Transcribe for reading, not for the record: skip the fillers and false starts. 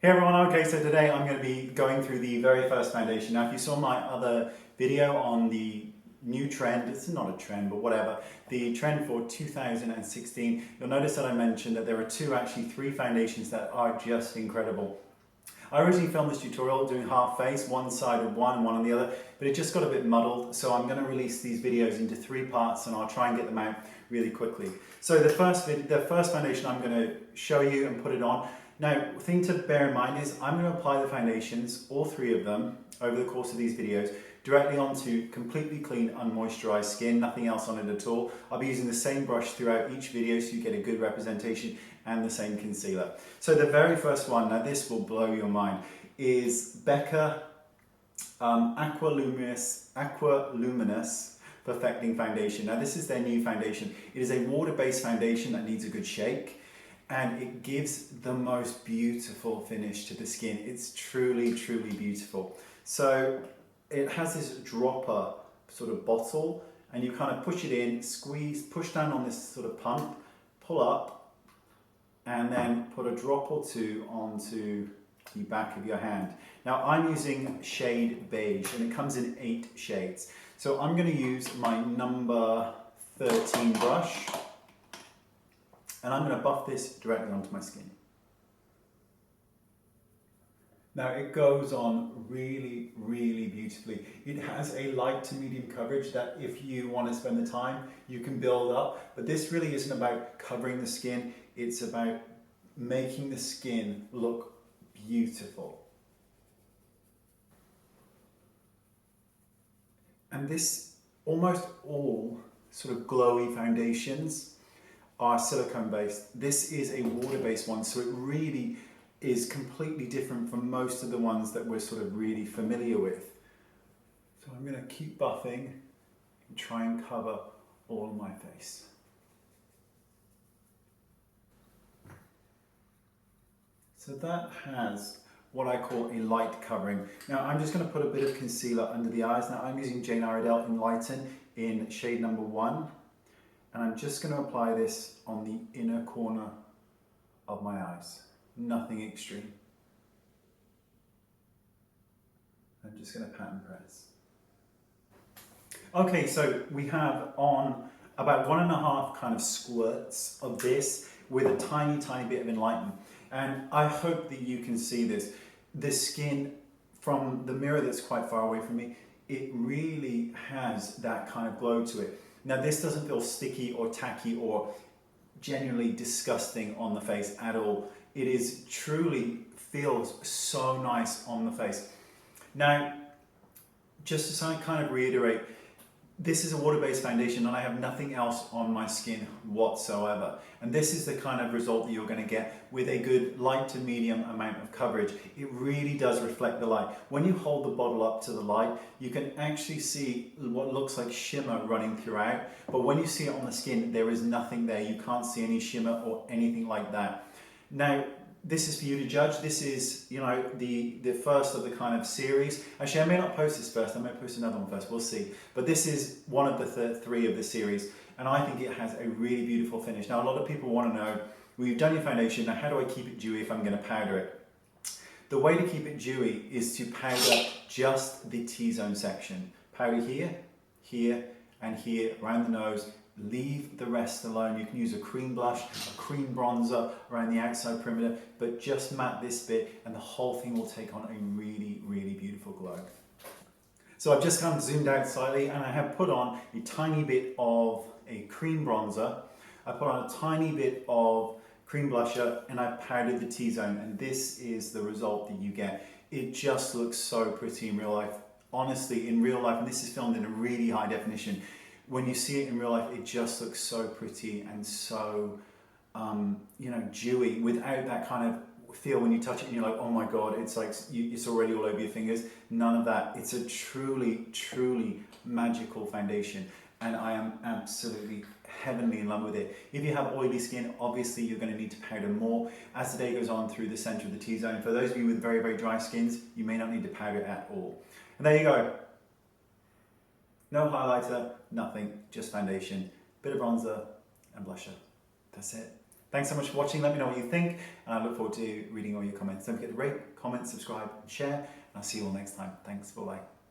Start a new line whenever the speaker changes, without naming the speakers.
Hey everyone, okay, so today I'm going to be going through the very first foundation. Now if you saw my other video on the new trend, it's not a trend but whatever, the trend for 2016, you'll notice that I mentioned that there are three foundations that are just incredible. I originally filmed this tutorial doing half face, one side of one on the other, but it just got a bit muddled, so I'm going to release these videos into 3 parts and I'll try and get them out really quickly. So the first foundation I'm going to show you and put it on. Now, the thing to bear in mind is I'm going to apply the foundations, all 3 of them, over the course of these videos, directly onto completely clean, unmoisturized skin, nothing else on it at all. I'll be using the same brush throughout each video so you get a good representation and the same concealer. So the very first one, now this will blow your mind, is Becca Aqua Luminous Perfecting Foundation. Now this is their new foundation. It is a water-based foundation that needs a good shake, and it gives the most beautiful finish to the skin. It's truly, truly beautiful. So it has this dropper sort of bottle, and you kind of push it in, squeeze, push down on this sort of pump, pull up, and then put a drop or 2 onto the back of your hand. Now I'm using shade beige, and it comes in 8 shades. So I'm going to use my number 13 brush, and I'm going to buff this directly onto my skin. Now it goes on really, really beautifully. It has a light to medium coverage that if you want to spend the time, you can build up. But this really isn't about covering the skin, it's about making the skin look beautiful. And this, almost all sort of glowy foundations are silicone based. This is a water based one, so it really is completely different from most of the ones that we're sort of really familiar with. So I'm going to keep buffing and try and cover all of my face. So that has what I call a light covering. Now I'm just going to put a bit of concealer under the eyes. Now I'm using Jane Iredale Enlighten in shade number 1. And I'm just going to apply this on the inner corner of my eyes. Nothing extreme. I'm just going to pat and press. Okay, so we have on about 1.5 kind of squirts of this with a tiny, tiny bit of Enlighten. And I hope that you can see this. The skin from the mirror that's quite far away from me, it really has that kind of glow to it. Now this doesn't feel sticky or tacky or genuinely disgusting on the face at all. It is truly feels so nice on the face. Now, just to kind of reiterate, this is a water-based foundation and I have nothing else on my skin whatsoever. And this is the kind of result that you're going to get with a good light to medium amount of coverage. It really does reflect the light. When you hold the bottle up to the light, you can actually see what looks like shimmer running throughout. But when you see it on the skin, there is nothing there. You can't see any shimmer or anything like that. Now, this is for you to judge. This is, you know, the first of the kind of series. Actually, I may not post this first. I may post another one first. We'll see. But this is one of the 3 of the series, and I think it has a really beautiful finish. Now, a lot of people want to know, well, you've done your foundation. Now, how do I keep it dewy if I'm going to powder it? The way to keep it dewy is to powder just the T-zone section. Powder here, here, and here around the nose. Leave the rest alone. You can use a cream blush, a cream bronzer around the outside perimeter, but just matte this bit and the whole thing will take on a really, really beautiful glow. So I've just kind of zoomed out slightly and I have put on a tiny bit of a cream bronzer. I put on a tiny bit of cream blusher and I powdered the T-zone, and this is the result that you get. It just looks so pretty in real life. Honestly, in real life, and this is filmed in a really high definition, when you see it in real life, it just looks so pretty and so, you know, dewy without that kind of feel when you touch it and you're like, oh my God, it's like, it's already all over your fingers. None of that. It's a truly, truly magical foundation. And I am absolutely heavenly in love with it. If you have oily skin, obviously you're going to need to powder more as the day goes on through the center of the T-zone. For those of you with very, very dry skins, you may not need to powder at all. And there you go. No highlighter, nothing, just foundation, bit of bronzer and blusher. That's it. Thanks so much for watching. Let me know what you think, and I look forward to reading all your comments. Don't forget to rate, comment, subscribe, and share. And I'll see you all next time. Thanks. Bye-bye.